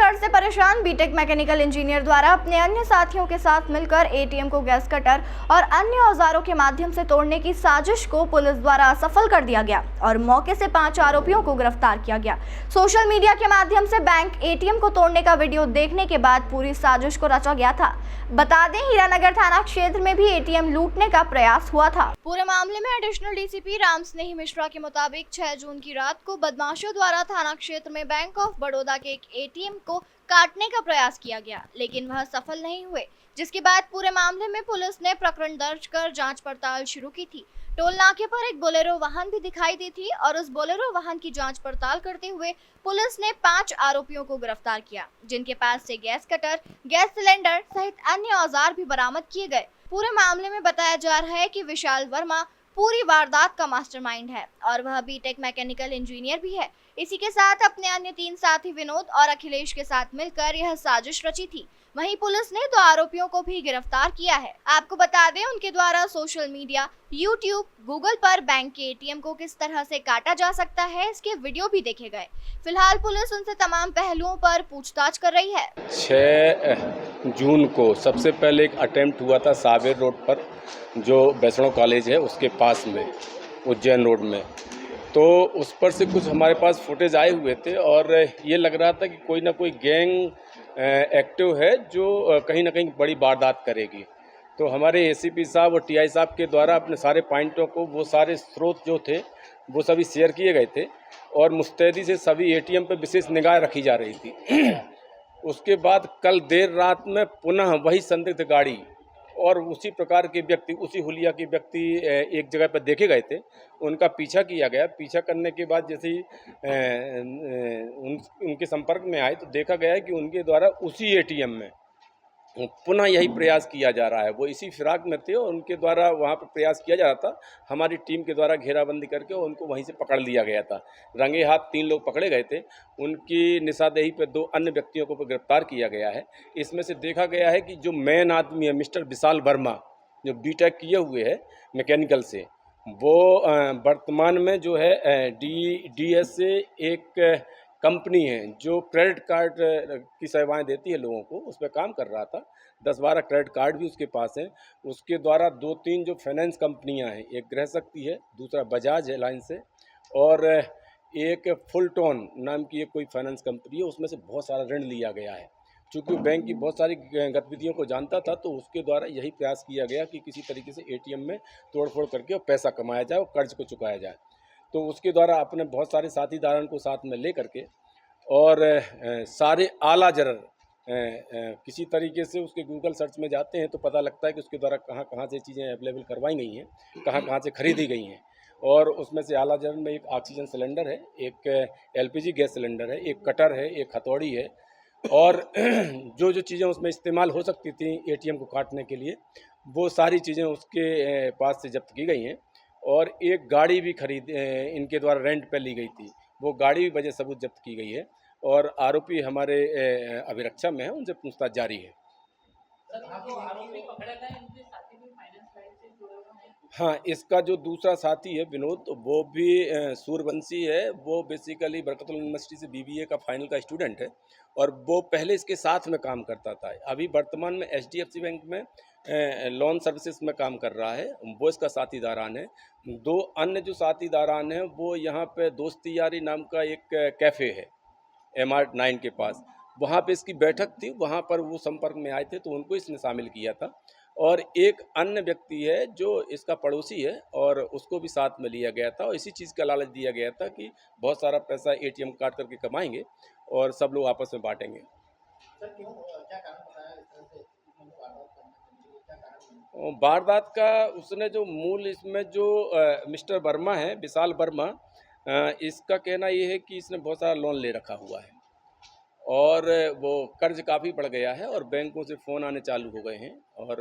डर से परेशान बीटेक मैकेनिकल इंजीनियर द्वारा अपने अन्य साथियों के साथ मिलकर एटीएम को गैस कटर और अन्य औजारों के माध्यम से तोड़ने की साजिश को पुलिस द्वारा सफल कर दिया गया और मौके से 5 आरोपियों को गिरफ्तार किया गया। सोशल मीडिया के माध्यम से बैंक एटीएम को तोड़ने का वीडियो देखने के बाद पूरी साजिश को रचा गया था। बता दें, हीरानगर थाना क्षेत्र में भी एटीएम लूटने का प्रयास हुआ था। पूरे मामले में एडिशनल डीसीपी राम स्नेही मिश्रा के मुताबिक 6 जून की रात को बदमाशों द्वारा थाना क्षेत्र में बैंक ऑफ बड़ौदा के एक एटीएम को काटने का प्रयास किया गया, लेकिन वह सफल नहीं हुए, जिसके बाद पूरे मामले में पुलिस ने प्रकरण दर्ज कर जांच पड़ताल शुरू की थी। टोल नाके पर एक बोलेरो वाहन भी दिखाई दी थी और उस बोलेरो वाहन की जांच पड़ताल करते हुए पुलिस ने 5 आरोपियों को गिरफ्तार किया, जिनके पास से गैस कटर, गैस सिलेंडर सहित अन्य औजार भी बरामद किए गए। पूरे मामले में बताया जा रहा है कि विशाल वर्मा पूरी वारदात का मास्टरमाइंड है और वह बीटेक मैकेनिकल इंजीनियर भी है। इसी के साथ अपने अन्य 3 साथी विनोद और अखिलेश के साथ मिलकर यह साजिश रची थी। वहीं पुलिस ने 2 आरोपियों को भी गिरफ्तार किया है। आपको बता दें, उनके द्वारा सोशल मीडिया, यूट्यूब, गूगल पर बैंक के एटीएम को किस तरह से काटा जा सकता है, इसके वीडियो भी देखे गए। फिलहाल पुलिस उनसे तमाम पहलुओं पर पूछताछ कर रही है। 6 जून को सबसे पहले एक अटेम्प्ट हुआ था सावेर रोड पर, जो वैष्णव कॉलेज है उसके पास में, उज्जैन रोड में। तो उस पर से कुछ हमारे पास फुटेज आए हुए थे और ये लग रहा था कि कोई ना कोई गैंग एक्टिव है जो कहीं ना कहीं बड़ी वारदात करेगी। तो हमारे एसीपी साहब और टीआई साहब के द्वारा अपने सारे पॉइंटों को, वो सारे स्रोत जो थे वो सभी शेयर किए गए थे और मुस्तैदी से सभी एटीएम पर विशेष निगाह रखी जा रही थी। उसके बाद कल देर रात में पुनः वही संदिग्ध गाड़ी और उसी प्रकार के व्यक्ति, उसी हुलिया के व्यक्ति एक जगह पर देखे गए थे। उनका पीछा किया गया। पीछा करने के बाद जैसे ही उनके संपर्क में आए तो देखा गया है कि उनके द्वारा उसी एटीएम में पुनः यही प्रयास किया जा रहा है। वो इसी फिराक में थे और उनके द्वारा वहाँ पर प्रयास किया जा रहा था। हमारी टीम के द्वारा घेराबंदी करके उनको वहीं से पकड़ लिया गया था। रंगे हाथ 3 लोग पकड़े गए थे। उनकी निशानदेही पर 2 अन्य व्यक्तियों को गिरफ्तार किया गया है। इसमें से देखा गया है कि जो मेन आदमी है मिस्टर विशाल वर्मा, जो बीटेक किए हुए है मैकेनिकल से, वो वर्तमान में जो है डीएस से एक कंपनी है जो क्रेडिट कार्ड की सेवाएं देती है लोगों को, उस पर काम कर रहा था। 10-12 क्रेडिट कार्ड भी उसके पास हैं। उसके द्वारा 2-3 जो फाइनेंस कंपनियां हैं, एक गृह शक्ति है, दूसरा बजाज एयरलाइंस है और एक फुलटोन नाम की एक कोई फाइनेंस कंपनी है, उसमें से बहुत सारा ऋण लिया गया है। चूँकि बैंक की बहुत सारी गतिविधियों को जानता था तो उसके द्वारा यही प्रयास किया गया कि किसी तरीके से एटीएम में तोड़फोड़ करके और पैसा कमाया जाए और कर्ज को चुकाया जाए। तो उसके द्वारा अपने बहुत सारे साथीदारों को साथ में ले करके और सारे आला जरर किसी तरीके से उसके गूगल सर्च में जाते हैं तो पता लगता है कि उसके द्वारा कहाँ कहाँ से चीज़ें अवेलेबल करवाई गई हैं, कहाँ कहाँ से खरीदी गई हैं। और उसमें से आला जरर में एक ऑक्सीजन सिलेंडर है, एक एलपीजी गैस सिलेंडर है, एक कटर है, एक हथौड़ी है और जो जो चीज़ें उसमें इस्तेमाल हो सकती थी एटीएम को काटने के लिए, वो सारी चीज़ें उसके पास से जब्त की गई हैं। और एक गाड़ी भी इनके द्वारा रेंट पे ली गई थी, वो गाड़ी भी वजह सबूत जब्त की गई है और आरोपी हमारे अभिरक्षा में है, उनसे पूछताछ जारी है। हाँ, इसका जो दूसरा साथी है विनोद, वो भी सूर्यवंशी है। वो बेसिकली बरकतुल यूनिवर्सिटी से बीबीए का फाइनल का स्टूडेंट है और वो पहले इसके साथ में काम करता था। अभी वर्तमान में एचडीएफसी बैंक में लोन सर्विसेज में काम कर रहा है, वो इसका साथीदारान है। 2 अन्य जो साथीदारान हैं वो यहाँ पे दोस्ती यारी नाम का एक कैफ़े है MR9 के पास, वहाँ पे इसकी बैठक थी, वहाँ पर वो संपर्क में आए थे तो उनको इसने शामिल किया था। और एक अन्य व्यक्ति है जो इसका पड़ोसी है और उसको भी साथ में लिया गया था और इसी चीज़ का लालच दिया गया था कि बहुत सारा पैसा एटीएम काट करके कमाएंगे और सब लोग आपस में बांटेंगे। वारदात का उसने जो मूल इसमें जो मिस्टर वर्मा है, विशाल वर्मा, इसका कहना ये है कि इसने बहुत सारा लोन ले रखा हुआ है और वो कर्ज काफ़ी बढ़ गया है और बैंकों से फ़ोन आने चालू हो गए हैं और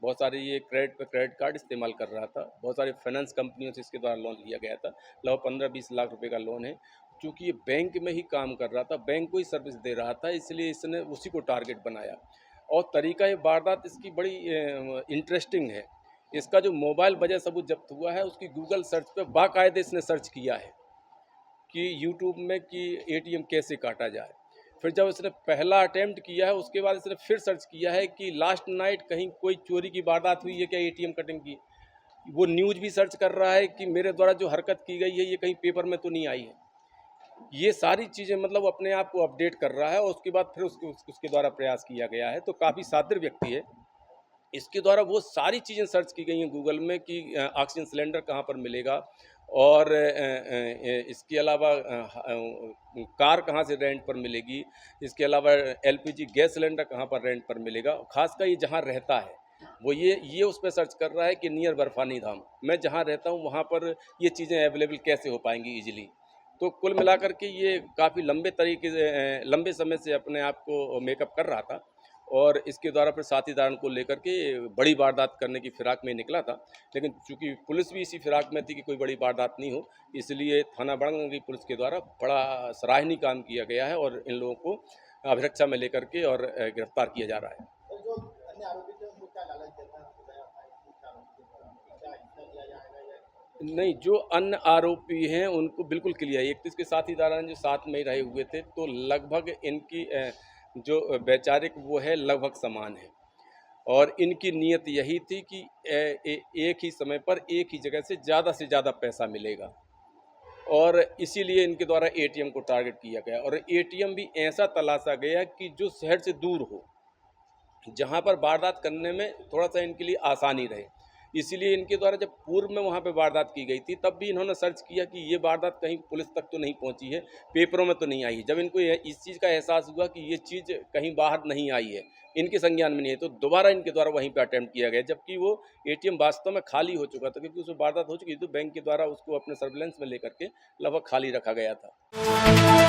बहुत सारे ये क्रेडिट कार्ड इस्तेमाल कर रहा था। बहुत सारी फाइनेंस कंपनियों से इसके द्वारा लोन लिया गया था। लगभग 15-20 लाख रुपए का लोन है। चूँकि ये बैंक में ही काम कर रहा था, बैंक को ही सर्विस दे रहा था, इसलिए इसने उसी को टारगेट बनाया। और तरीका ये वारदात इसकी बड़ी इंटरेस्टिंग है। इसका जो मोबाइल वजह सबूत जब्त हुआ है, उसकी गूगल सर्च पे बाकायदे इसने सर्च किया है कि यूट्यूब में कि एटीएम कैसे काटा जाए। फिर जब इसने पहला अटेम्प्ट किया है उसके बाद इसने फिर सर्च किया है कि लास्ट नाइट कहीं कोई चोरी की वारदात हुई है क्या एटीएम कटिंग की। वो न्यूज़ भी सर्च कर रहा है कि मेरे द्वारा जो हरकत की गई है ये कहीं पेपर में तो नहीं आई है। ये सारी चीज़ें मतलब अपने आप को अपडेट कर रहा है और उसके बाद फिर उसके द्वारा प्रयास किया गया है। तो काफ़ी शातिर व्यक्ति है। इसके द्वारा वो सारी चीज़ें सर्च की गई हैं गूगल में कि ऑक्सीजन सिलेंडर कहाँ पर मिलेगा और इसके अलावा कार कहाँ से रेंट पर मिलेगी, इसके अलावा एलपीजी गैस सिलेंडर कहाँ पर रेंट पर मिलेगा। खासकर ये जहाँ रहता है वो ये उस पर सर्च कर रहा है कि नियर बर्फानी धाम मैं जहाँ रहता हूँ वहाँ पर ये चीज़ें अवेलेबल कैसे हो पाएंगी ईजिली। तो कुल मिलाकर के ये काफ़ी लंबे समय से अपने आप को मेकअप कर रहा था और इसके द्वारा फिर साथीदारों को लेकर के बड़ी वारदात करने की फिराक में निकला था। लेकिन चूंकि पुलिस भी इसी फिराक में थी कि कोई बड़ी वारदात नहीं हो, इसलिए थाना बड़ंग की पुलिस के द्वारा बड़ा सराहनीय काम किया गया है और इन लोगों को अभिरक्षा में लेकर के और गिरफ्तार किया जा रहा है। और जो अन्य आरोपी थे उनको क्या लालच देता है? नहीं, जो अन्य आरोपी हैं उनको बिल्कुल क्लियर है। एक तो इसके साथीदार हैं जो साथ में ही रहे हुए थे, तो लगभग इनकी जो वैचारिक वो है लगभग समान है और इनकी नीयत यही थी कि एक ही समय पर एक ही जगह से ज़्यादा पैसा मिलेगा और इसीलिए इनके द्वारा एटीएम को टारगेट किया गया और एटीएम भी ऐसा तलाशा गया कि जो शहर से दूर हो, जहां पर वारदात करने में थोड़ा सा इनके लिए आसानी रहे। इसीलिए इनके द्वारा जब पूर्व में वहां पे वारदात की गई थी तब भी इन्होंने सर्च किया कि ये वारदात कहीं पुलिस तक तो नहीं पहुंची है, पेपरों में तो नहीं आई है। जब इनको इस चीज़ का एहसास हुआ कि ये चीज़ कहीं बाहर नहीं आई है, इनके संज्ञान में नहीं है, तो दोबारा इनके द्वारा वहीं पर अटैम्प्ट किया गया, जबकि वो एटीएम वास्तव में खाली हो चुका था क्योंकि उसमें वारदात हो चुकी थी। तो बैंक के द्वारा उसको अपने सर्विलेंस में लेकर के लगभग खाली रखा गया था।